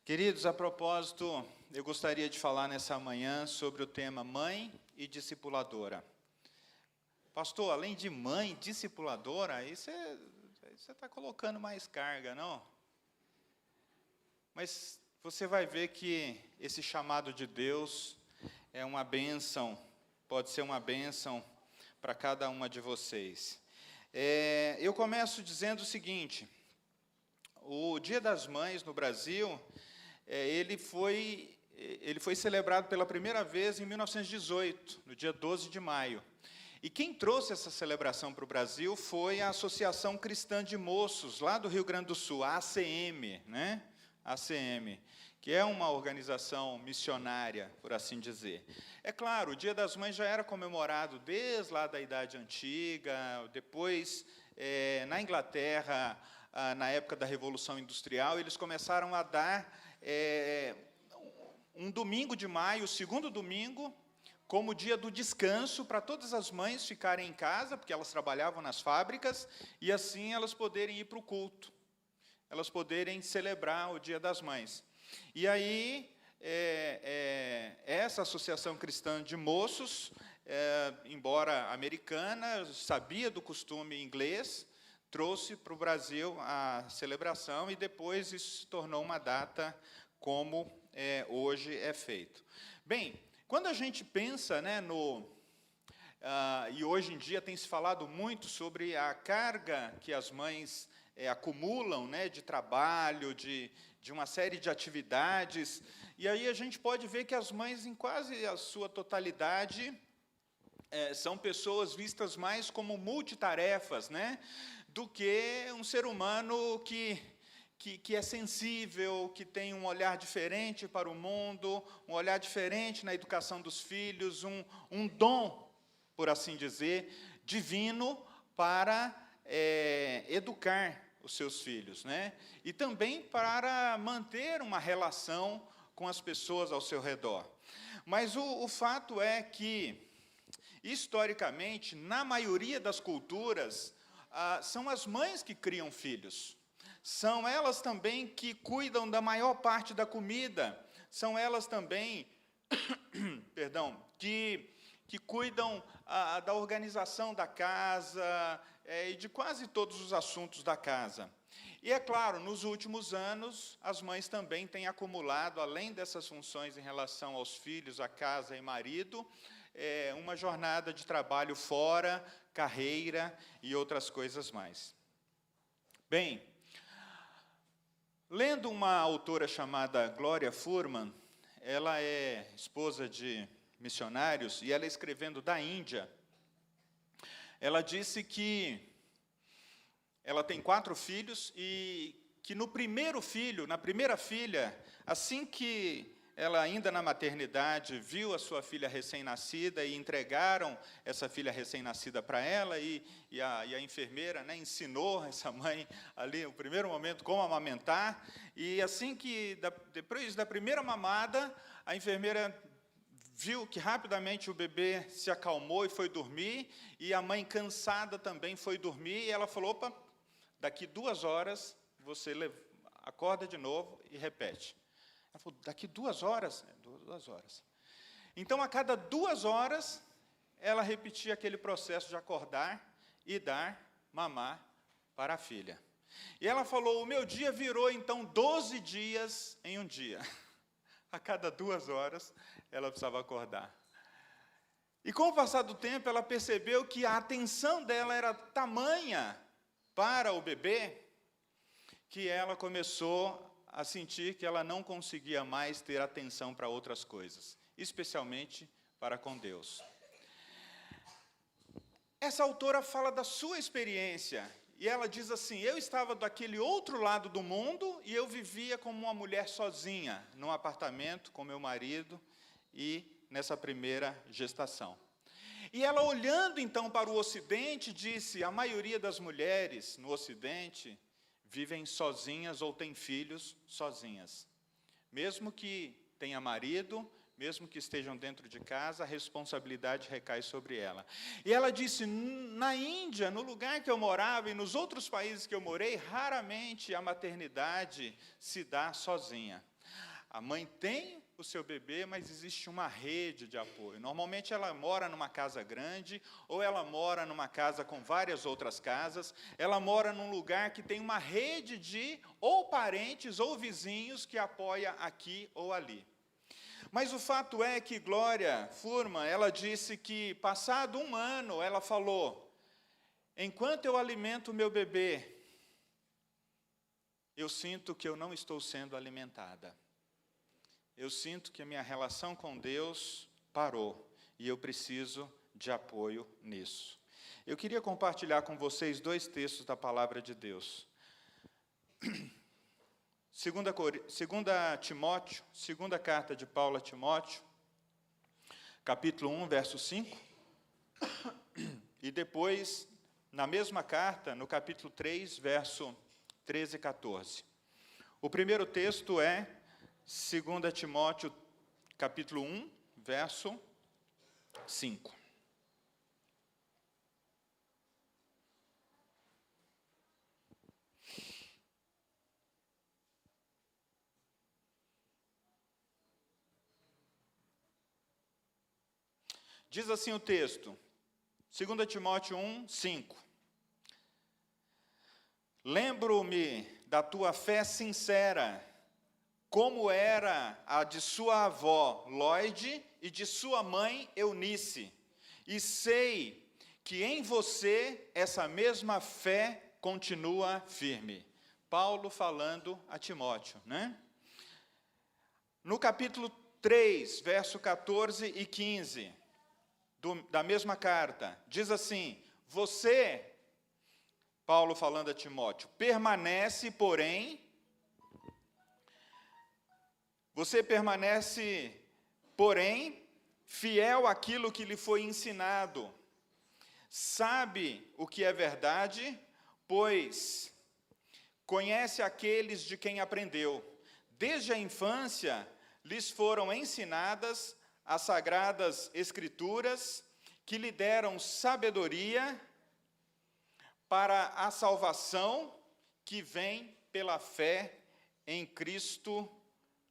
Queridos, a propósito, eu gostaria de falar nessa manhã sobre o tema mãe e discipuladora. Pastor, além de mãe, discipuladora, aí você está colocando mais carga, não? Mas você vai ver que esse chamado de Deus é uma bênção, pode ser uma bênção para cada uma de vocês. Eu começo dizendo o seguinte: o Dia das Mães no Brasil, ele foi celebrado pela primeira vez em 1918, no dia 12 de maio. E quem trouxe essa celebração para o Brasil foi a Associação Cristã de Moços, lá do Rio Grande do Sul, a ACM, né? ACM, que é uma organização missionária, por assim dizer. É claro, o Dia das Mães já era comemorado desde lá da Idade Antiga, depois, na Inglaterra, na época da Revolução Industrial, eles começaram a dar um domingo de maio, o segundo domingo, como dia do descanso, para todas as mães ficarem em casa, porque elas trabalhavam nas fábricas, e assim elas poderem ir para o culto, elas poderem celebrar o Dia das Mães. E aí, essa Associação Cristã de Moços, embora americana, sabia do costume inglês, trouxe para o Brasil a celebração, e depois isso se tornou uma data como hoje é feito. Bem, quando a gente pensa, né, e hoje em dia tem se falado muito sobre a carga que as mães acumulam, né, de trabalho, de uma série de atividades, e aí a gente pode ver que as mães, em quase a sua totalidade, são pessoas vistas mais como multitarefas, né, do que um ser humano que é sensível, que tem um olhar diferente para o mundo, um olhar diferente na educação dos filhos, um dom, por assim dizer, divino para educar os seus filhos, né? E também para manter uma relação com as pessoas ao seu redor. Mas o fato é que, historicamente, na maioria das culturas, são as mães que criam filhos. São elas também que cuidam da maior parte da comida. São elas também, perdão, que cuidam da organização da casa e de quase todos os assuntos da casa. E, é claro, nos últimos anos, as mães também têm acumulado, além dessas funções em relação aos filhos, à casa e marido, uma jornada de trabalho fora, carreira e outras coisas mais. Bem, lendo uma autora chamada Gloria Furman, ela é esposa de missionários, e ela escrevendo da Índia, ela disse que ela tem 4 filhos, e que no primeiro filho, na primeira filha, assim que ela, ainda na maternidade, viu a sua filha recém-nascida e entregaram essa filha recém-nascida para ela, e a enfermeira, né, ensinou essa mãe, ali, no primeiro momento, como amamentar, e assim que, depois da primeira mamada, a enfermeira viu que rapidamente o bebê se acalmou e foi dormir, e a mãe, cansada, também foi dormir, e ela falou: opa, daqui 2 horas, você acorda de novo e repete. Ela falou: daqui 2 horas? 2 horas. Então, a cada 2 horas, ela repetia aquele processo de acordar e dar mamar para a filha. E ela falou: o meu dia virou, então, 12 dias em um dia. A cada 2 horas, ela precisava acordar. E, com o passar do tempo, ela percebeu que a atenção dela era tamanha para o bebê, que ela começou a sentir que ela não conseguia mais ter atenção para outras coisas, especialmente para com Deus. Essa autora fala da sua experiência, e ela diz assim: eu estava daquele outro lado do mundo, e eu vivia como uma mulher sozinha, num apartamento com meu marido, e nessa primeira gestação. E ela, olhando então para o Ocidente, disse: a maioria das mulheres no Ocidente vivem sozinhas ou têm filhos sozinhas. Mesmo que tenha marido, mesmo que estejam dentro de casa, a responsabilidade recai sobre ela. E ela disse: na Índia, no lugar que eu morava e nos outros países que eu morei, raramente a maternidade se dá sozinha. A mãe tem o seu bebê, mas existe uma rede de apoio. Normalmente ela mora numa casa grande, ou ela mora numa casa com várias outras casas, ela mora num lugar que tem uma rede de ou parentes ou vizinhos que apoia aqui ou ali. Mas o fato é que Glória Furman, ela disse que, passado um ano, ela falou: enquanto eu alimento o meu bebê, eu sinto que eu não estou sendo alimentada. Eu sinto que a minha relação com Deus parou, e eu preciso de apoio nisso. Eu queria compartilhar com vocês 2 textos da Palavra de Deus. 2 Timóteo, segunda carta de Paulo a Timóteo, capítulo 1, verso 5, e depois, na mesma carta, no capítulo 3, verso 13 e 14. O primeiro texto é 2 Timóteo, capítulo 1, verso 5. Diz assim o texto, 2 Timóteo 1, 5. Lembro-me da tua fé sincera, como era a de sua avó Lóide e de sua mãe Eunice, e sei que em você essa mesma fé continua firme. Paulo falando a Timóteo, né? No capítulo 3, verso 14 e 15, da mesma carta, diz assim: você, Paulo falando a Timóteo, permanece, porém, fiel àquilo que lhe foi ensinado. Sabe o que é verdade, pois conhece aqueles de quem aprendeu. Desde a infância lhes foram ensinadas as sagradas Escrituras, que lhe deram sabedoria para a salvação que vem pela fé em Cristo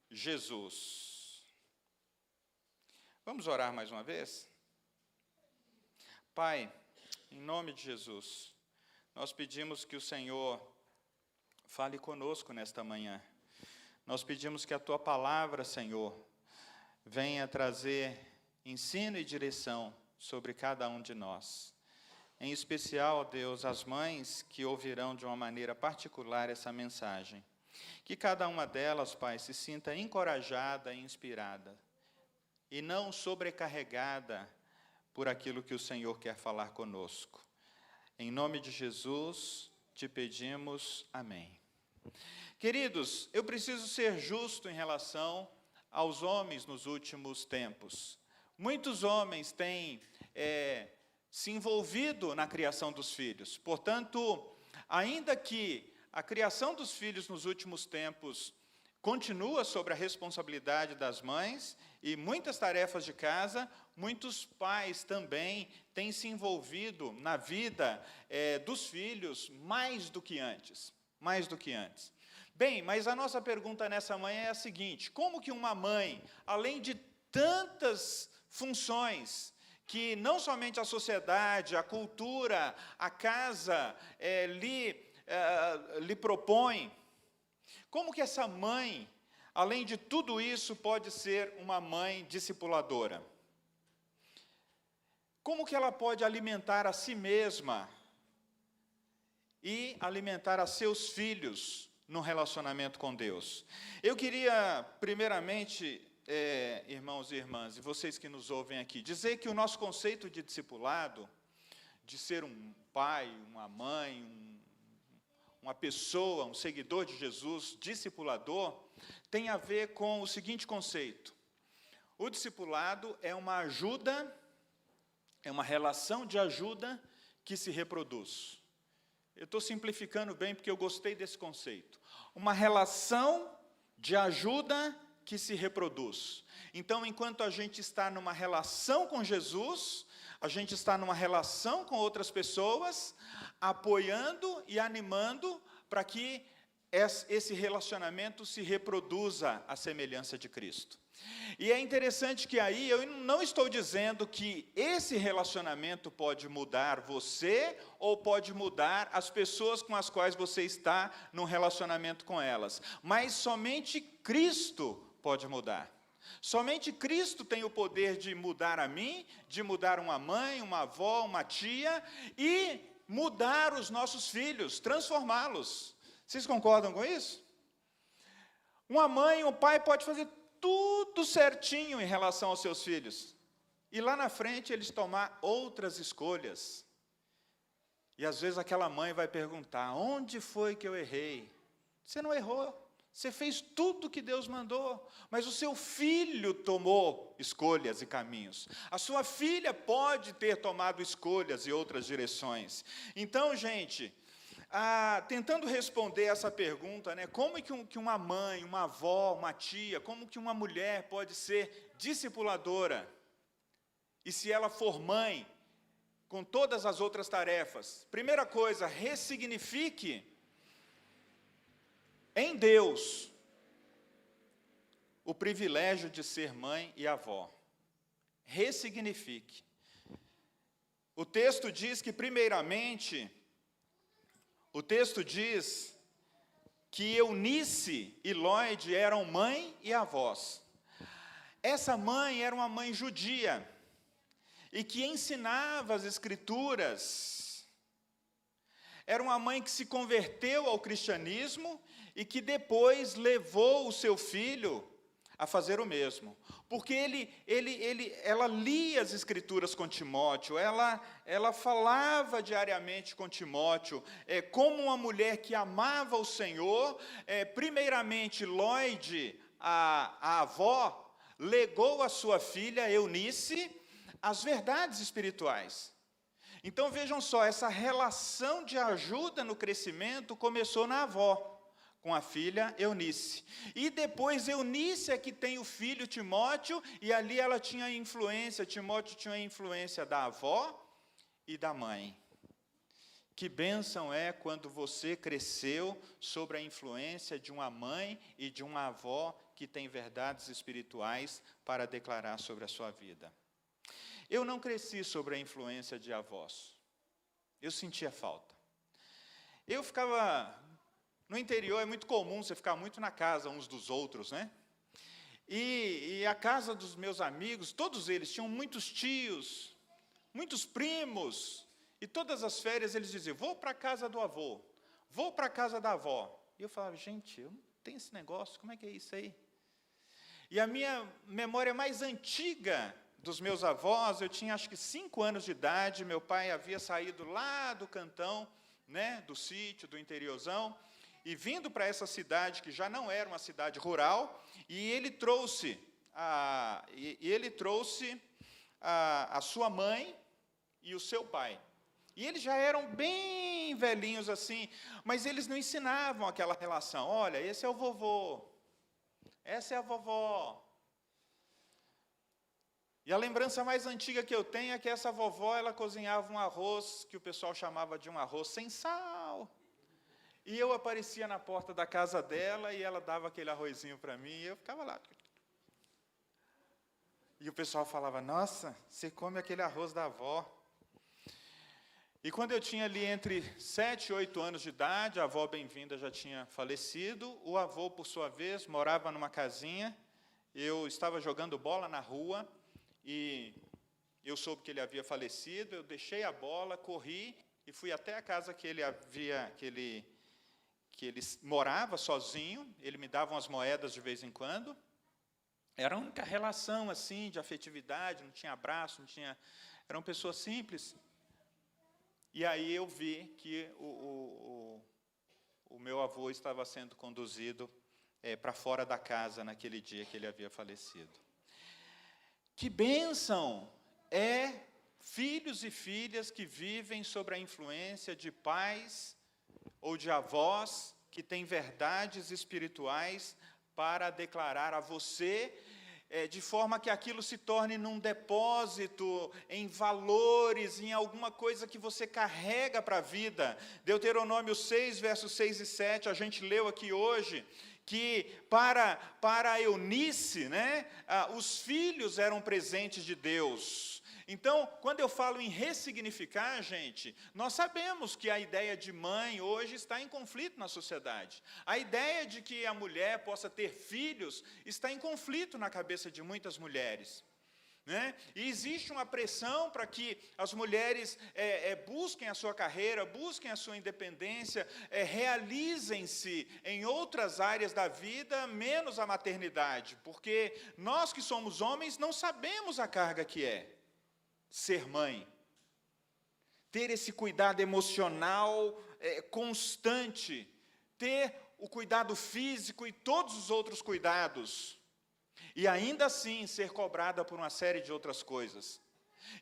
Jesus. Vamos orar mais uma vez? Pai, em nome de Jesus, nós pedimos que o Senhor fale conosco nesta manhã. Nós pedimos que a Tua palavra, Senhor, venha trazer ensino e direção sobre cada um de nós. Em especial, Deus, as mães que ouvirão de uma maneira particular essa mensagem. Que cada uma delas, Pai, se sinta encorajada e inspirada, e não sobrecarregada por aquilo que o Senhor quer falar conosco. Em nome de Jesus, te pedimos, amém. Queridos, eu preciso ser justo em relação aos homens nos últimos tempos. Muitos homens têm se envolvido na criação dos filhos. Portanto, ainda que a criação dos filhos nos últimos tempos continua sobre a responsabilidade das mães e muitas tarefas de casa, muitos pais também têm se envolvido na vida dos filhos mais do que antes. Bem, mas a nossa pergunta nessa manhã é a seguinte: como que uma mãe, além de tantas funções que não somente a sociedade, a cultura, a casa lhe propõe, como que essa mãe, além de tudo isso, pode ser uma mãe discipuladora? Como que ela pode alimentar a si mesma e alimentar a seus filhos no relacionamento com Deus? Eu queria, primeiramente, irmãos e irmãs, e vocês que nos ouvem aqui, dizer que o nosso conceito de discipulado, de ser um pai, uma mãe, uma pessoa, um seguidor de Jesus, discipulador, tem a ver com o seguinte conceito: o discipulado é uma ajuda, é uma relação de ajuda que se reproduz. Eu estou simplificando bem porque eu gostei desse conceito. Uma relação de ajuda que se reproduz. Então, enquanto a gente está numa relação com Jesus, a gente está numa relação com outras pessoas, apoiando e animando para que esse relacionamento se reproduza à semelhança de Cristo. E é interessante que aí eu não estou dizendo que esse relacionamento pode mudar você ou pode mudar as pessoas com as quais você está num relacionamento com elas, mas somente Cristo pode mudar. Somente Cristo tem o poder de mudar a mim, de mudar uma mãe, uma avó, uma tia e mudar os nossos filhos, transformá-los. Vocês concordam com isso? Uma mãe, um pai pode fazer tudo certinho em relação aos seus filhos. E lá na frente eles tomar outras escolhas. E às vezes aquela mãe vai perguntar, onde foi que eu errei? Você não errou, você fez tudo que Deus mandou, mas o seu filho tomou escolhas e caminhos. A sua filha pode ter tomado escolhas e outras direções. Então, gente, tentando responder essa pergunta, né, como que uma mãe, uma avó, uma tia, como que uma mulher pode ser discipuladora? E se ela for mãe, com todas as outras tarefas? Primeira coisa, ressignifique em Deus o privilégio de ser mãe e avó. Ressignifique. O texto diz que, primeiramente, o texto diz que Eunice e Lloyd eram mãe e avós. Essa mãe era uma mãe judia, e que ensinava as Escrituras. Era uma mãe que se converteu ao cristianismo, e que depois levou o seu filho a fazer o mesmo. Porque ela lia as Escrituras com Timóteo, ela falava diariamente com Timóteo, como uma mulher que amava o Senhor. Primeiramente, Lloyd, a avó, legou à sua filha, Eunice, as verdades espirituais. Então, vejam só, essa relação de ajuda no crescimento começou na avó, com a filha Eunice. E depois Eunice é que tem o filho Timóteo, e ali ela tinha influência, Timóteo tinha a influência da avó e da mãe. Que bênção é quando você cresceu sob a influência de uma mãe e de uma avó que tem verdades espirituais para declarar sobre a sua vida. Eu não cresci sob a influência de avós. Eu sentia falta. Eu ficava... No interior é muito comum você ficar muito na casa uns dos outros, né? E a casa dos meus amigos, todos eles tinham muitos tios, muitos primos, e todas as férias eles diziam, vou para a casa do avô, vou para a casa da avó. E eu falava, gente, eu não tenho esse negócio, como é que é isso aí? E a minha memória mais antiga dos meus avós, eu tinha acho que 5 anos de idade, meu pai havia saído lá do cantão, né, do sítio, do interiorzão, e vindo para essa cidade, que já não era uma cidade rural, e ele trouxe a sua mãe e o seu pai. E eles já eram bem velhinhos assim, mas eles não ensinavam aquela relação. Olha, esse é o vovô, essa é a vovó. E a lembrança mais antiga que eu tenho é que essa vovó, ela cozinhava um arroz, que o pessoal chamava de um arroz sem sal. E eu aparecia na porta da casa dela, e ela dava aquele arrozinho para mim, e eu ficava lá. E o pessoal falava, nossa, você come aquele arroz da avó. E quando eu tinha ali entre 7 e 8 anos de idade, a avó bem-vinda já tinha falecido, o avô, por sua vez, morava numa casinha, eu estava jogando bola na rua, e eu soube que ele havia falecido, eu deixei a bola, corri, e fui até a casa que ele morava sozinho, ele me dava umas moedas de vez em quando. Era a única relação assim, de afetividade, não tinha abraço, eram pessoas simples. E aí eu vi que o meu avô estava sendo conduzido para fora da casa naquele dia que ele havia falecido. Que bênção é filhos e filhas que vivem sob a influência de pais ou de avós que têm verdades espirituais para declarar a você de forma que aquilo se torne num depósito, em valores, em alguma coisa que você carrega para a vida. Deuteronômio 6, versos 6 e 7, a gente leu aqui hoje, que para Eunice, né, os filhos eram presentes de Deus. Então, quando eu falo em ressignificar, gente, nós sabemos que a ideia de mãe hoje está em conflito na sociedade. A ideia de que a mulher possa ter filhos está em conflito na cabeça de muitas mulheres, né? E existe uma pressão para que as mulheres busquem a sua carreira, busquem a sua independência, realizem-se em outras áreas da vida, menos a maternidade, porque nós que somos homens não sabemos a carga que é ser mãe, ter esse cuidado emocional constante, ter o cuidado físico e todos os outros cuidados, e ainda assim ser cobrada por uma série de outras coisas.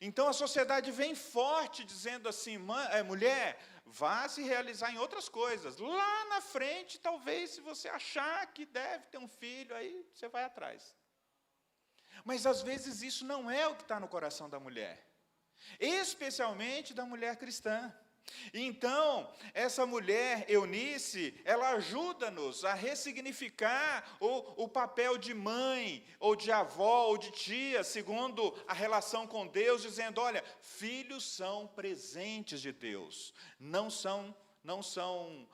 Então a sociedade vem forte dizendo assim, mulher, vá se realizar em outras coisas, lá na frente talvez se você achar que deve ter um filho, aí você vai atrás. Mas às vezes isso não é o que está no coração da mulher, especialmente da mulher cristã. Então, essa mulher, Eunice, ela ajuda-nos a ressignificar o papel de mãe, ou de avó, ou de tia, segundo a relação com Deus, dizendo, olha, filhos são presentes de Deus, não são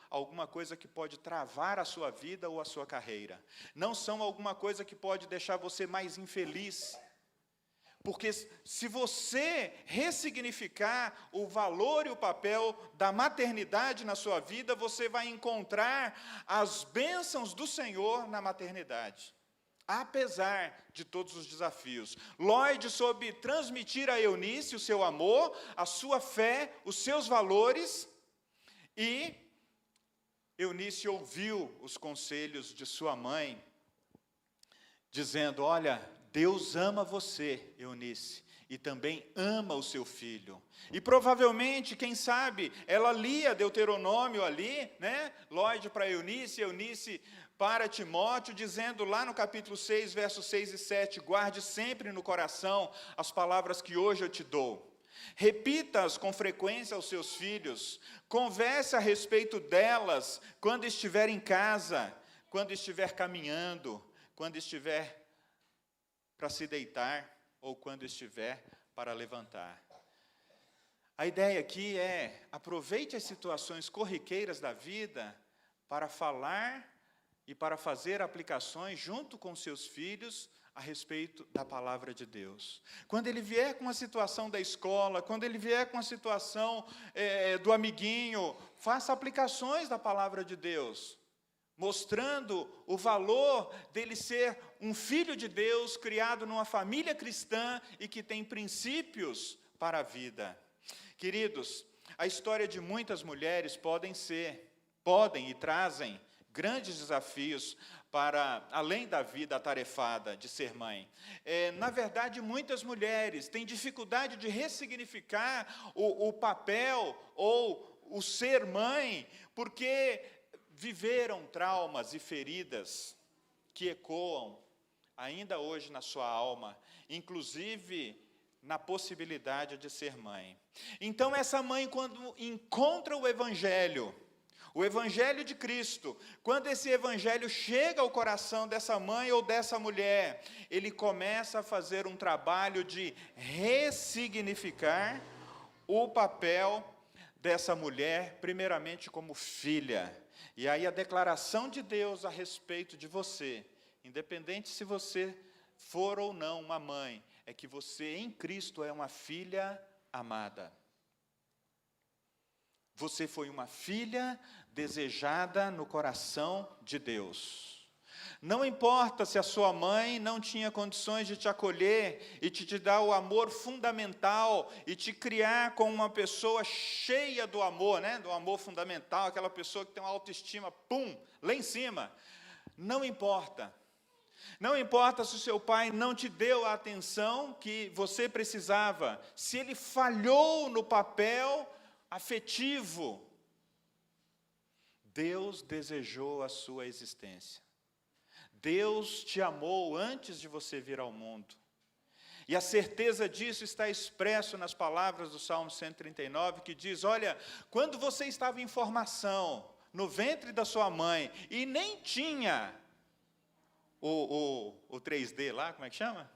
alguma coisa que pode travar a sua vida ou a sua carreira. Não são alguma coisa que pode deixar você mais infeliz. Porque se você ressignificar o valor e o papel da maternidade na sua vida, você vai encontrar as bênçãos do Senhor na maternidade, apesar de todos os desafios. Lloyd soube transmitir a Eunice o seu amor, a sua fé, os seus valores, e Eunice ouviu os conselhos de sua mãe, dizendo, olha, Deus ama você, Eunice, e também ama o seu filho. E provavelmente, quem sabe, ela lia Deuteronômio ali, né? Lloyd para Eunice, Eunice para Timóteo, dizendo lá no capítulo 6, versos 6 e 7, guarde sempre no coração as palavras que hoje eu te dou. Repita-as com frequência aos seus filhos, converse a respeito delas quando estiver em casa, quando estiver caminhando, quando estiver para se deitar ou quando estiver para levantar. A ideia aqui é, aproveite as situações corriqueiras da vida para falar e para fazer aplicações junto com seus filhos a respeito da palavra de Deus. Quando ele vier com a situação da escola, quando ele vier com a situação do amiguinho, faça aplicações da palavra de Deus, mostrando o valor dele ser um filho de Deus, criado numa família cristã e que tem princípios para a vida. Queridos, a história de muitas mulheres podem e trazem grandes desafios para além da vida atarefada de ser mãe. Na verdade, muitas mulheres têm dificuldade de ressignificar o papel ou o ser mãe, porque viveram traumas e feridas que ecoam ainda hoje na sua alma, inclusive na possibilidade de ser mãe. Então, essa mãe, quando encontra o Evangelho de Cristo, quando esse Evangelho chega ao coração dessa mãe ou dessa mulher, ele começa a fazer um trabalho de ressignificar o papel dessa mulher, primeiramente como filha. E aí a declaração de Deus a respeito de você, independente se você for ou não uma mãe, é que você em Cristo é uma filha amada. Você foi uma filha desejada no coração de Deus. Não importa se a sua mãe não tinha condições de te acolher e te dar o amor fundamental e te criar como uma pessoa cheia do amor, né? Do amor fundamental, aquela pessoa que tem uma autoestima, lá em cima. Não importa. Não importa se o seu pai não te deu a atenção que você precisava, se ele falhou no papel afetivo. Deus desejou a sua existência. Deus te amou antes de você vir ao mundo. E a certeza disso está expresso nas palavras do Salmo 139, que diz, olha, quando você estava em formação, no ventre da sua mãe, e nem tinha o 3D lá, como é que chama?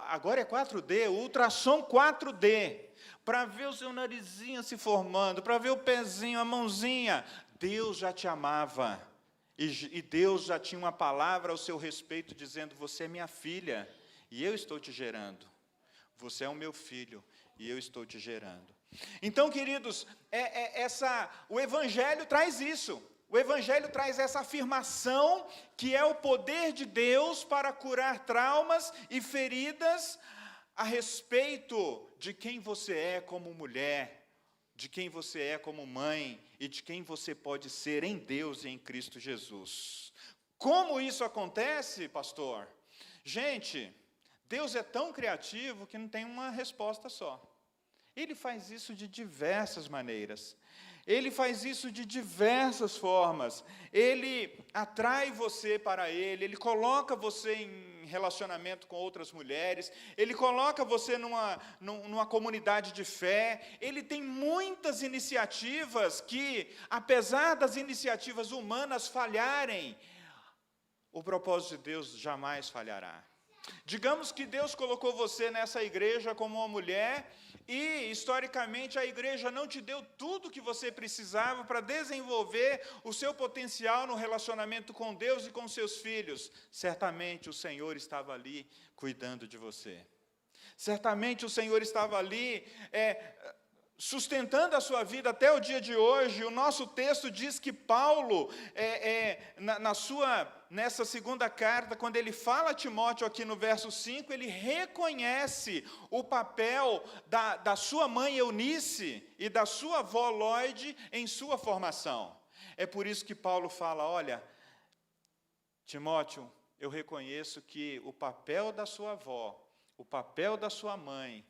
Agora é 4D, o ultrassom 4D, para ver o seu narizinho se formando, para ver o pezinho, a mãozinha. Deus já te amava, e Deus já tinha uma palavra ao seu respeito, dizendo, você é minha filha, e eu estou te gerando. Você é o meu filho, e eu estou te gerando. Então, queridos, o Evangelho traz isso. O Evangelho traz essa afirmação que é o poder de Deus para curar traumas e feridas a respeito de quem você é como mulher, de quem você é como mãe e de quem você pode ser em Deus e em Cristo Jesus. Como isso acontece, pastor? Gente, Deus é tão criativo que não tem uma resposta só. Ele faz isso de diversas maneiras. Ele faz isso de diversas formas. Ele atrai você para Ele, Ele coloca você em relacionamento com outras mulheres, Ele coloca você numa comunidade de fé. Ele tem muitas iniciativas que, apesar das iniciativas humanas falharem, o propósito de Deus jamais falhará. Digamos que Deus colocou você nessa igreja como uma mulher e, historicamente, a igreja não te deu tudo que você precisava para desenvolver o seu potencial no relacionamento com Deus e com seus filhos. Certamente o Senhor estava ali cuidando de você. Certamente o Senhor estava ali sustentando a sua vida até o dia de hoje. O nosso texto diz que Paulo, nessa segunda carta, quando ele fala a Timóteo aqui no verso 5, ele reconhece o papel da sua mãe Eunice e da sua avó Lloyd em sua formação. É por isso que Paulo fala, olha, Timóteo, eu reconheço que o papel da sua avó, o papel da sua mãe,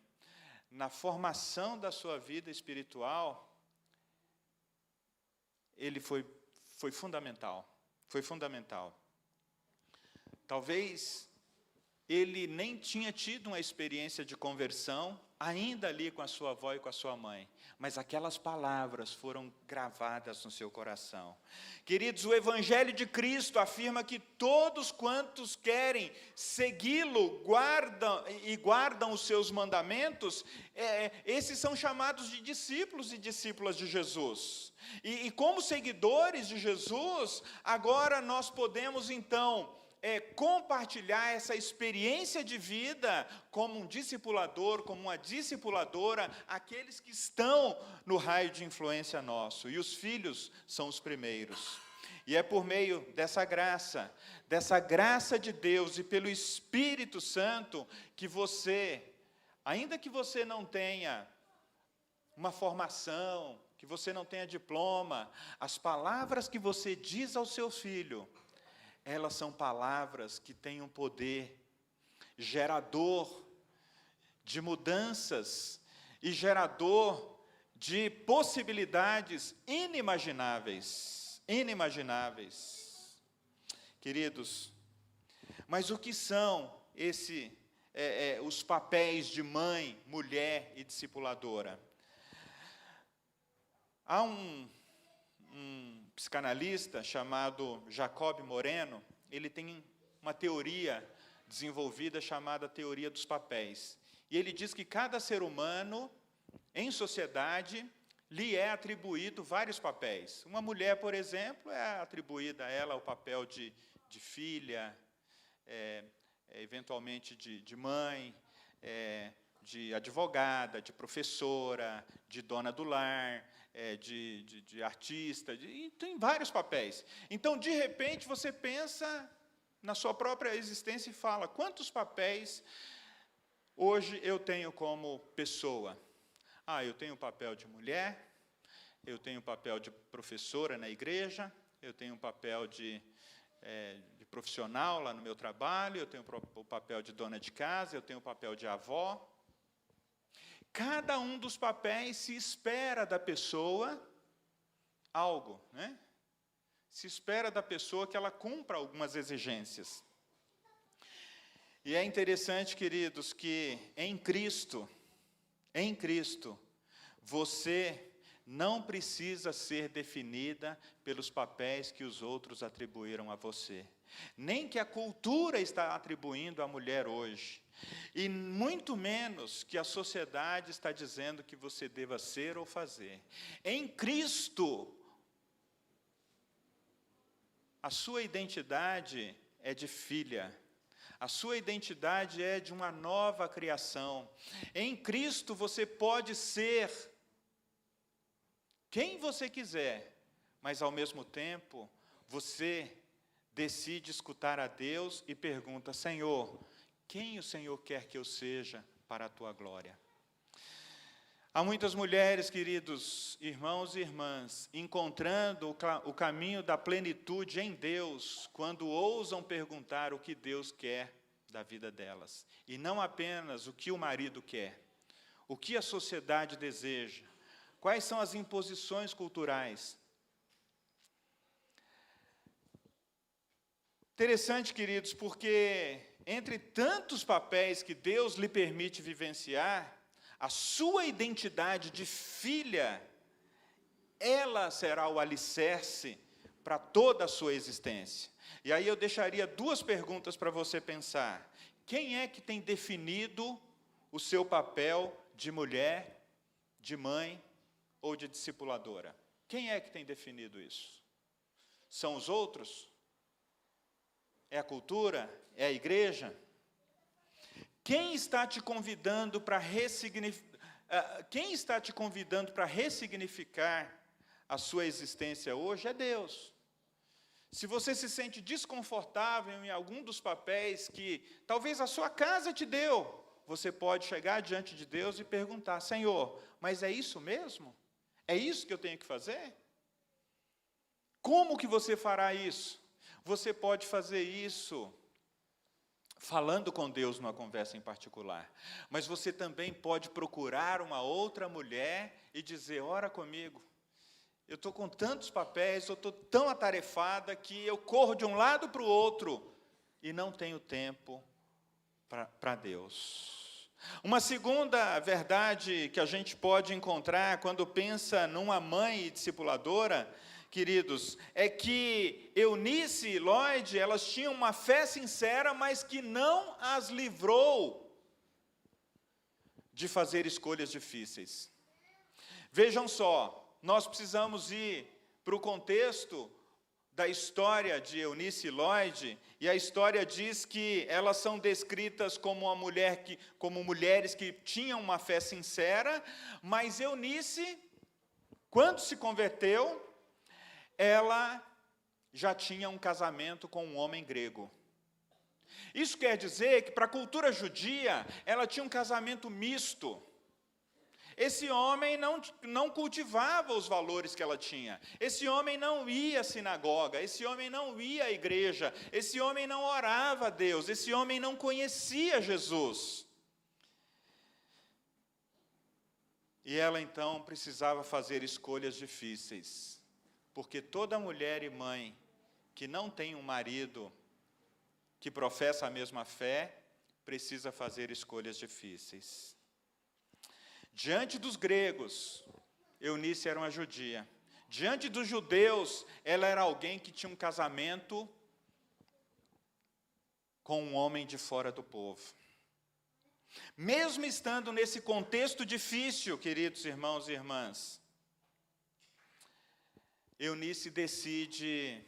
na formação da sua vida espiritual, ele foi fundamental. Foi fundamental. Talvez ele nem tinha tido uma experiência de conversão, ainda ali com a sua avó e com a sua mãe, mas aquelas palavras foram gravadas no seu coração. Queridos, o Evangelho de Cristo afirma que todos quantos querem segui-lo, guardam os seus mandamentos, esses são chamados de discípulos e discípulas de Jesus. E como seguidores de Jesus, agora nós podemos então compartilhar essa experiência de vida como um discipulador, como uma discipuladora, aqueles que estão no raio de influência nosso, e os filhos são os primeiros. E é por meio dessa graça de Deus e pelo Espírito Santo, que você, ainda que você não tenha uma formação, que você não tenha diploma, as palavras que você diz ao seu filho, elas são palavras que têm um poder gerador de mudanças e gerador de possibilidades inimagináveis. Inimagináveis. Queridos, mas o que são os papéis de mãe, mulher e discipuladora? Há um psicanalista chamado Jacob Moreno, ele tem uma teoria desenvolvida chamada teoria dos papéis. E ele diz que cada ser humano, em sociedade, lhe é atribuído vários papéis. Uma mulher, por exemplo, é atribuída a ela o papel de filha, eventualmente de mãe, de advogada, de professora, de dona do lar, de artista, tem vários papéis. Então, de repente, você pensa na sua própria existência e fala, quantos papéis hoje eu tenho como pessoa? Eu tenho o papel de mulher, eu tenho o papel de professora na igreja, eu tenho o papel de profissional lá no meu trabalho, eu tenho o papel de dona de casa, eu tenho o papel de avó. Cada um dos papéis se espera da pessoa algo, né? Se espera da pessoa que ela cumpra algumas exigências. E é interessante, queridos, que em Cristo, você não precisa ser definida pelos papéis que os outros atribuíram a você, nem que a cultura está atribuindo à mulher hoje, e muito menos que a sociedade está dizendo que você deva ser ou fazer. Em Cristo, a sua identidade é de filha. A sua identidade é de uma nova criação. Em Cristo você pode ser quem você quiser, mas ao mesmo tempo você decide escutar a Deus e pergunta: Senhor, quem o Senhor quer que eu seja para a tua glória? Há muitas mulheres, queridos irmãos e irmãs, encontrando o caminho da plenitude em Deus, quando ousam perguntar o que Deus quer da vida delas, e não apenas o que o marido quer, o que a sociedade deseja, quais são as imposições culturais. Interessante, queridos, porque entre tantos papéis que Deus lhe permite vivenciar, a sua identidade de filha, ela será o alicerce para toda a sua existência. E aí eu deixaria duas perguntas para você pensar. Quem é que tem definido o seu papel de mulher, de mãe ou de discipuladora? Quem é que tem definido isso? São os outros? É a cultura? É a igreja? Quem está te convidando para ressignificar a sua existência hoje é Deus. Se você se sente desconfortável em algum dos papéis que talvez a sua casa te deu, você pode chegar diante de Deus e perguntar: Senhor, mas é isso mesmo? É isso que eu tenho que fazer? Como que você fará isso? Você pode fazer isso falando com Deus numa conversa em particular, mas você também pode procurar uma outra mulher e dizer: ora comigo, eu estou com tantos papéis, eu estou tão atarefada que eu corro de um lado para o outro e não tenho tempo para Deus. Uma segunda verdade que a gente pode encontrar quando pensa numa mãe discipuladora, queridos, é que Eunice e Lloyd, elas tinham uma fé sincera, mas que não as livrou de fazer escolhas difíceis. Vejam só, nós precisamos ir para o contexto da história de Eunice e Lloyd, e a história diz que elas são descritas como mulheres que tinham uma fé sincera, mas Eunice, quando se converteu, ela já tinha um casamento com um homem grego. Isso quer dizer que, para a cultura judia, ela tinha um casamento misto. Esse homem não cultivava os valores que ela tinha. Esse homem não ia à sinagoga. Esse homem não ia à igreja. Esse homem não orava a Deus. Esse homem não conhecia Jesus. E ela, então, precisava fazer escolhas difíceis. Porque toda mulher e mãe que não tem um marido que professa a mesma fé, precisa fazer escolhas difíceis. Diante dos gregos, Eunice era uma judia. Diante dos judeus, ela era alguém que tinha um casamento com um homem de fora do povo. Mesmo estando nesse contexto difícil, queridos irmãos e irmãs, Eunice decide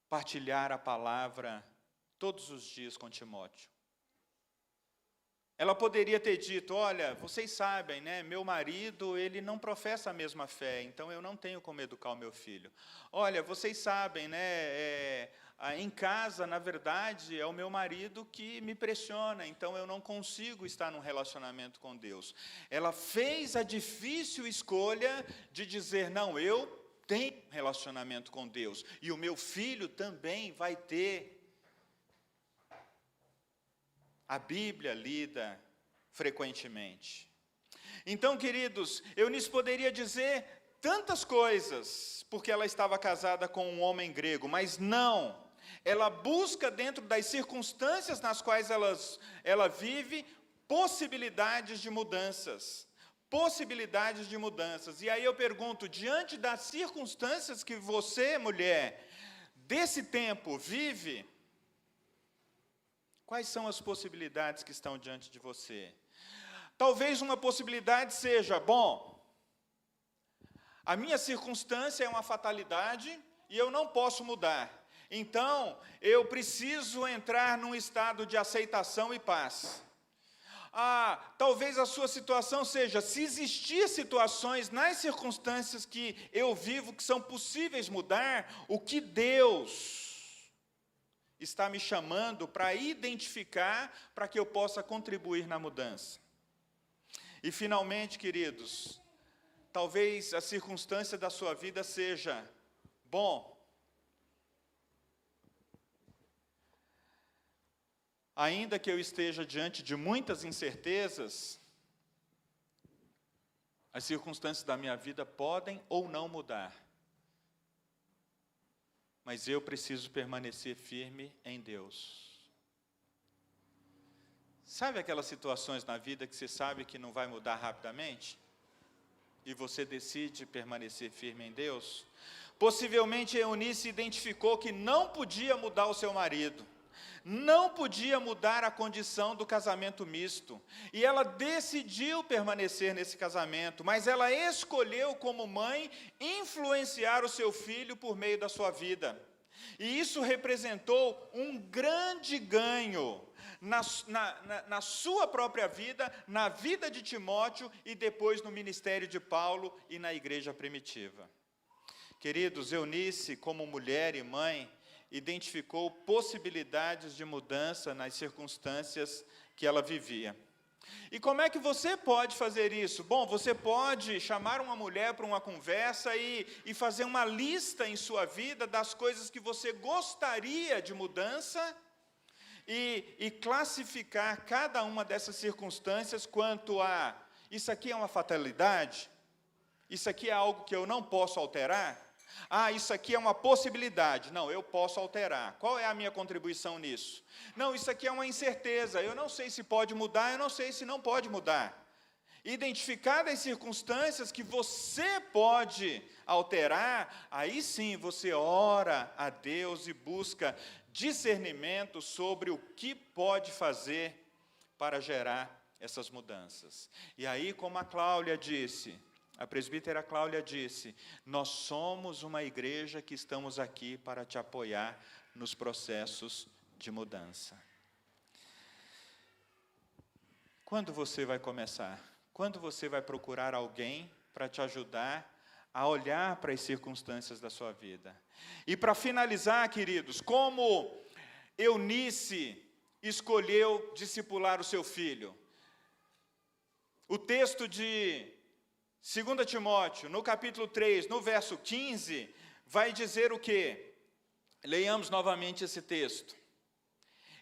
partilhar a palavra todos os dias com Timóteo. Ela poderia ter dito: olha, vocês sabem, né, meu marido, ele não professa a mesma fé, então eu não tenho como educar o meu filho. Olha, vocês sabem, né, em casa, na verdade, é o meu marido que me pressiona, então eu não consigo estar num relacionamento com Deus. Ela fez a difícil escolha de dizer: não, eu tenho um relacionamento com Deus, e o meu filho também vai ter a Bíblia lida frequentemente. Então, queridos, Eunice poderia dizer: tantas coisas, porque ela estava casada com um homem grego, mas não, ela busca dentro das circunstâncias nas quais ela vive, possibilidades de mudanças. Possibilidades de mudanças. E aí eu pergunto, diante das circunstâncias que você, mulher, desse tempo vive, quais são as possibilidades que estão diante de você? Talvez uma possibilidade seja, bom, a minha circunstância é uma fatalidade e eu não posso mudar. Então, eu preciso entrar num estado de aceitação e paz. Talvez a sua situação seja, se existir situações nas circunstâncias que eu vivo que são possíveis mudar, o que Deus está me chamando para identificar, para que eu possa contribuir na mudança. E finalmente, queridos, talvez a circunstância da sua vida seja, bom, ainda que eu esteja diante de muitas incertezas, as circunstâncias da minha vida podem ou não mudar. Mas eu preciso permanecer firme em Deus. Sabe aquelas situações na vida que você sabe que não vai mudar rapidamente? E você decide permanecer firme em Deus? Possivelmente Eunice identificou que não podia mudar o seu marido. Não podia mudar a condição do casamento misto. E ela decidiu permanecer nesse casamento, mas ela escolheu como mãe influenciar o seu filho por meio da sua vida. E isso representou um grande ganho na sua própria vida, na vida de Timóteo e depois no ministério de Paulo e na igreja primitiva. Queridos, Eunice, como mulher e mãe, identificou possibilidades de mudança nas circunstâncias que ela vivia. E como é que você pode fazer isso? Bom, você pode chamar uma mulher para uma conversa e fazer uma lista em sua vida das coisas que você gostaria de mudança e classificar cada uma dessas circunstâncias quanto a, isso aqui é uma fatalidade? Isso aqui é algo que eu não posso alterar? Isso aqui é uma possibilidade. Não, eu posso alterar. Qual é a minha contribuição nisso? Não, isso aqui é uma incerteza. Eu não sei se pode mudar, eu não sei se não pode mudar. Identificar as circunstâncias que você pode alterar, aí sim você ora a Deus e busca discernimento sobre o que pode fazer para gerar essas mudanças. E aí, como a Cláudia disse, a presbítera Cláudia disse, nós somos uma igreja que estamos aqui para te apoiar nos processos de mudança. Quando você vai começar? Quando você vai procurar alguém para te ajudar a olhar para as circunstâncias da sua vida? E para finalizar, queridos, como Eunice escolheu discipular o seu filho? O texto de 2 Timóteo, no capítulo 3, no verso 15, vai dizer o quê? Leiamos novamente esse texto.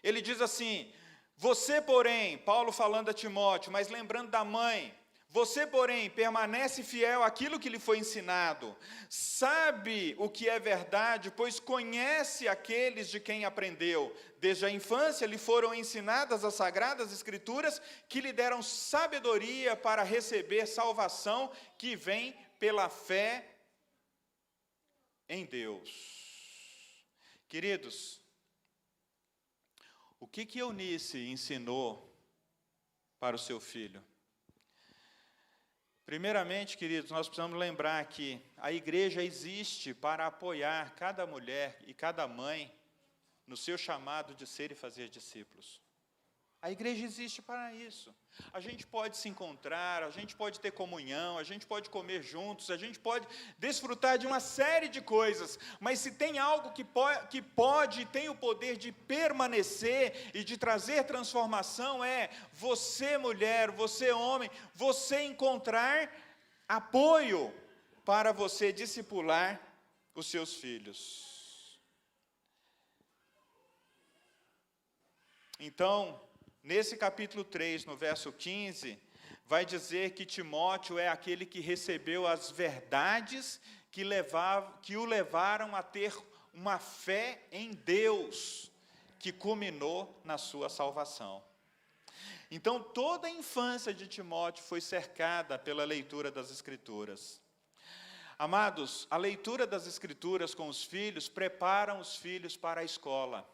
Ele diz assim, você, porém, Paulo falando a Timóteo, mas lembrando da mãe, você, porém, permanece fiel àquilo que lhe foi ensinado, sabe o que é verdade, pois conhece aqueles de quem aprendeu. Desde a infância lhe foram ensinadas as sagradas escrituras, que lhe deram sabedoria para receber salvação, que vem pela fé em Deus. Queridos, o que Eunice ensinou para o seu filho? Primeiramente, queridos, nós precisamos lembrar que a igreja existe para apoiar cada mulher e cada mãe no seu chamado de ser e fazer discípulos. A igreja existe para isso. A gente pode se encontrar, a gente pode ter comunhão, a gente pode comer juntos, a gente pode desfrutar de uma série de coisas, mas se tem algo que pode e tem o poder de permanecer e de trazer transformação, é você, mulher, você, homem, você encontrar apoio para você discipular os seus filhos. Então, nesse capítulo 3, no verso 15, vai dizer que Timóteo é aquele que recebeu as verdades que o levaram a ter uma fé em Deus, que culminou na sua salvação. Então, toda a infância de Timóteo foi cercada pela leitura das Escrituras. Amados, a leitura das Escrituras com os filhos prepara os filhos para a escola,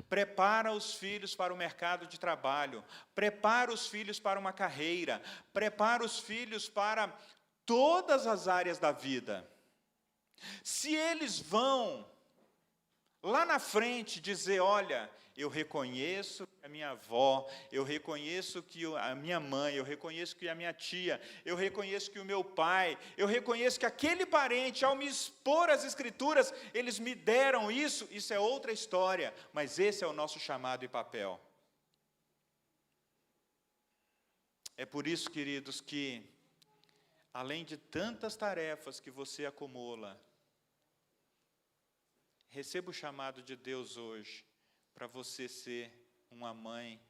prepara os filhos para o mercado de trabalho, prepara os filhos para uma carreira, prepara os filhos para todas as áreas da vida. Se eles vão lá na frente dizer, olha, eu reconheço a minha avó, eu reconheço que a minha mãe, eu reconheço que a minha tia, eu reconheço que o meu pai, eu reconheço que aquele parente, ao me expor as Escrituras, eles me deram isso, isso é outra história, mas esse é o nosso chamado e papel. É por isso, queridos, que, além de tantas tarefas que você acumula, receba o chamado de Deus hoje, para você ser uma mãe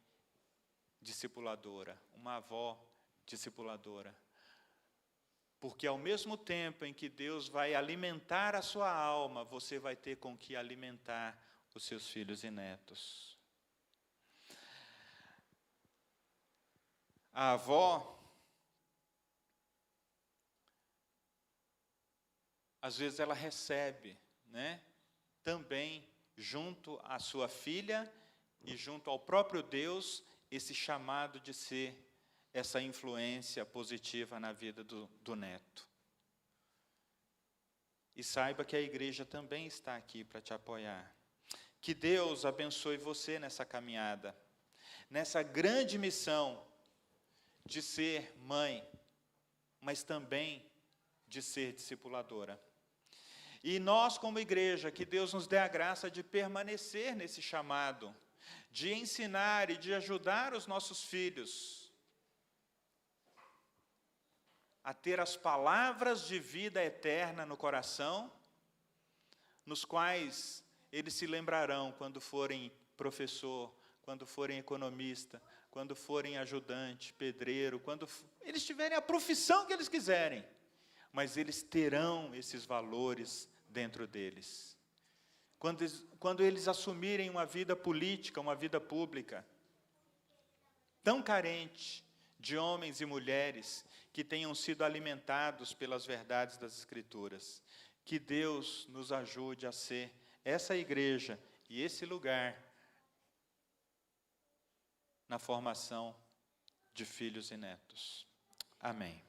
discipuladora, uma avó discipuladora. Porque ao mesmo tempo em que Deus vai alimentar a sua alma, você vai ter com que alimentar os seus filhos e netos. A avó, às vezes ela recebe, né, também junto à sua filha e junto ao próprio Deus, esse chamado de ser essa influência positiva na vida do neto. E saiba que a igreja também está aqui para te apoiar. Que Deus abençoe você nessa caminhada, nessa grande missão de ser mãe, mas também de ser discipuladora. E nós, como igreja, que Deus nos dê a graça de permanecer nesse chamado, de ensinar e de ajudar os nossos filhos a ter as palavras de vida eterna no coração, nos quais eles se lembrarão quando forem professor, quando forem economista, quando forem ajudante, pedreiro, quando eles tiverem a profissão que eles quiserem. Mas eles terão esses valores dentro deles. Quando eles assumirem uma vida política, uma vida pública, tão carente de homens e mulheres que tenham sido alimentados pelas verdades das Escrituras, que Deus nos ajude a ser essa igreja e esse lugar na formação de filhos e netos. Amém.